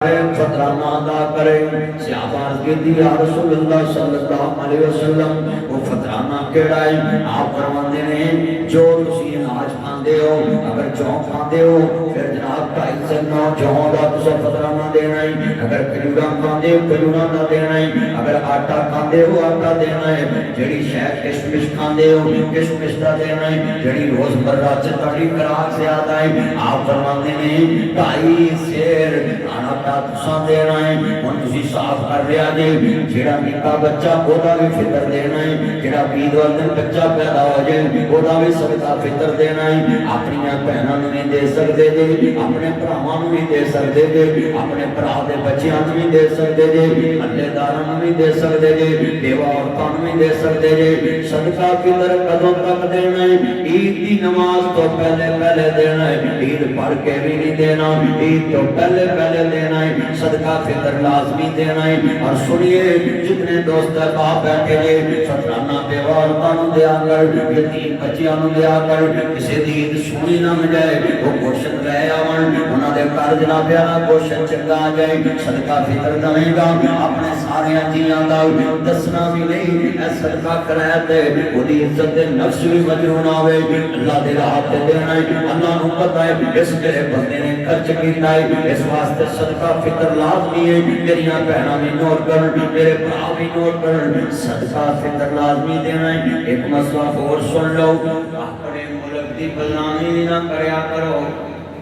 فطرانہ ادا کرے صحابہ کے دیا رسول اللہ صلی اللہ علیہ وسلم وہ فطرانہ کیڑا ہے آپ فرماتے ہیں جو تسی اناج کھاندے ہو اگر جو کھاندے ہو پھر جناب کا عزت نہ جو دا تسا فطرانہ دینا ہے اگر کھجورا کھاندے ہو کھجورا نہ دینا ہے اگر آٹا کھاندے ہو آٹا دینا ہے جڑی شے کشمش کھاندے ہو کشمش دا دینا ہے جڑی روز مرہ چ تڑی خوراک سے آتا ہے آپ فرماتے ہیں 2.5 سیر آنا تساں دینا ہے ہن تسی صاف کر رہا جی جڑا نکا بچہ اودا بھی فطر دینا ہے جڑا عید والے دن بچہ پیدا ہو جائے اودا بھی صدقہ فطر دینا ہے اپنی بہناں نوں نہیں دے سکدے جی اپنے بھراواں نوں نہیں دے سکدے جی اپنے بھرا دے بچیاں نوں نہیں دے سکدے جی محلے داراں نوں نہیں دے سکدے جی بیوہ عورتاں نوں نہیں دے سکدے جی صدقہ فطر کدوں تک دینا ہے عید دی نماز تو پہلے دینا ہے عید پڑھ کے بھی نہیں دینا عید تو پہلے دینا ہے صدقہ فطر لازمی دینا ہے اور سنیے جتنے دوست احباب بیٹھے ہیں فطرانہ بیوہ عورتاں نوں دیا کر یتیم بچیاں نوں دیا کر کسی دی عید سونی نہ جائے وہ گوشت لے آون انہاں دے گھر جناب والا گوشت چنگا آ جائے صدقہ فطر دے گا اپنے سارے جیاں دا دسنا بھی نہیں اے صدقہ کرے تے اودی عزت دے نفس بھی مجرون آوے اللہ دے راہ تے دینا ہے اللہ نوں پتہ ہے اس میرے بندے نے خرچ کیتا ہے اس واسطے صدقہ فطر لازمی ہے میریاں بہناں بھی نوٹ کرن میرے بھرا بھی نوٹ کرن صدقہ فطر لازمی دینا ہے ایک مسئلہ اور سن لو اپنے ملک دی بدنامی نہ کریا کرو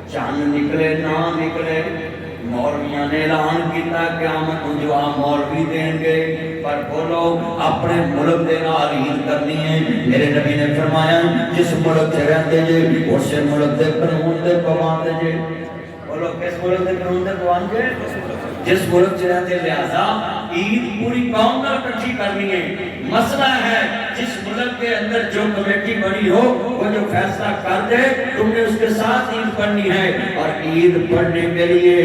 چاند نکلے نہ نکلے مولویاں نے اعلان کیتا قیامت کو جو مولوی دیں گے پر بولو اپنے ملک دے نال عید کرنی ہے میرے نبی نے فرمایا جس ملک سے رہتے جے اس ملک دے قانون دے پابند جے بولو کس ملک دے قانون دے پابند جے جس ملک سے رہتے لہذا عید پوری قوم نال اکٹھی کرنی ہے مسئلہ ہے جس ملک کے اندر جو کمیٹی بنی ہو وہ جو فیصلہ کر دے تم نے اس کے ساتھ عید پڑھنی ہے اور عید پڑھنے کے لیے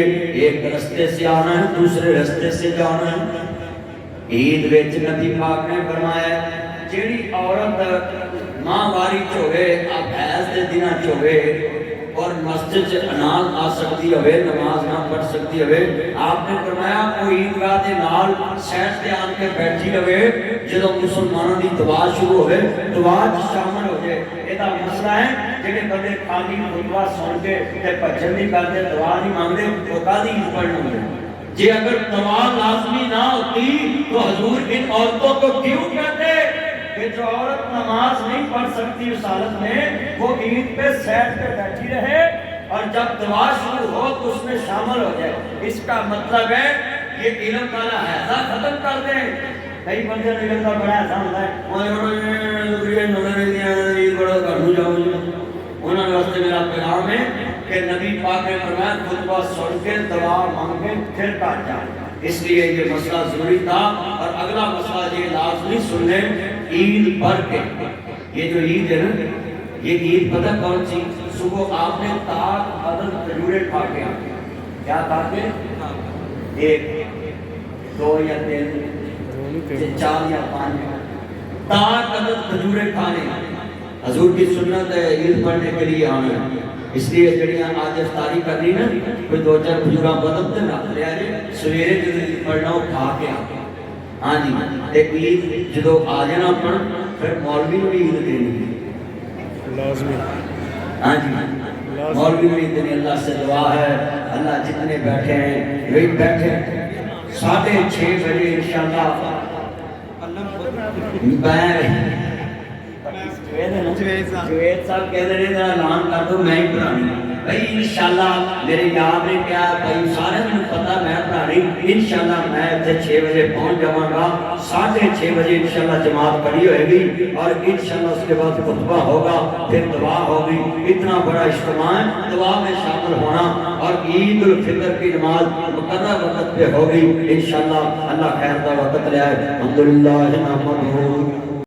ایک رستے سے آنا ہے دوسرے رستے سے جانا ہے عید وچ نبی پاک نے فرمایا جیڑی عورت ماں واری چوے ابھیس دے دناں چوے اور مسجد سے اناز آ سکتی ہوئے نماز نہ پڑھ سکتی ہوئے آپ نے فرمایا وہ عیدگاہ دے نال سیٹ تے آن کے بیٹھی رہے جدوں مسلمانوں دی دعا شروع ہوئے دعا شامل ہو جائے یہ مسئلہ ہے جڑے بندے خالی خطبہ سن کے تے بھجن نہیں کرتے دعا نہیں مانگتے وہ کادی عید پڑھنا ہوئے جی اگر دعا لازمی نہ ہوتی تو حضور ان عورتوں کو کیوں کہتے کہ جو عورت نماز نہیں پڑھ سکتی اس حالت میں وہ عید پہ سیٹ پہ بیٹھی رہے اور جب دعا شروع ہو تو اس میں شامل ہو جائے اس کا مطلب ہے یہ علم والا حیضہ ختم کر دیں کئی بندے نے علم کا بڑا ایسا ہوتا ہے انہوں نے واسطے میرا پیغام ہے کہ نبی پاک نے فرمایا خطبہ سن کے دعا مانگے پھر کاٹ جائے اس لیے یہ مسئلہ ضروری تھا اور اگلا مسئلہ یہ لازمی سن لیں عید پر کے یہ جو عید ہے نا یہ عید پتہ کون سی صبح آپ نے تاک عدد کھجورے کھا کے کیا کھا کے 1 2 یا 3 4 یا 5 تاک عدد کھجورے کھانے حضور کی سنت ہے عید پڑھنے کے لیے آنا اس لیے جڑیاں آج افطاری کرنی نا کوئی 2-4 کھجوراں بدل تے رکھ لیا جی سویرے جو عید پڑھنا وہ کھا کے ہاں جی ایک عید جدو آ جانا پڑھ پھر مولوی بھی عید دینی لازمی ہاں جی مولوی بھی عید دینی اللہ سے دعا ہے اللہ جتنے بیٹھے ہیں وہی بیٹھے 6:30 بجے انشاءاللہ جوید صاحب کہہ رہے ہیں اعلان کر دو میں ہی پڑھانی بھائی انشاءاللہ میرے یاد نے کیا بھائی سارے میں پتہ میں پڑھانی انشاءاللہ میں اتنے 6 بجے پہنچ جاؤں گا 6:30 بجے انشاءاللہ جماعت پڑھی ہوئے گی اور انشاءاللہ اس کے بعد خطبہ ہوگا پھر دعا ہوگی اتنا بڑا اجتماع ہے دعا میں شامل ہونا اور عید الفطر کی نماز مقررہ وقت پہ ہوگی انشاءاللہ اللہ خیر کا وقت لے آئے الحمدللہ نحمدہ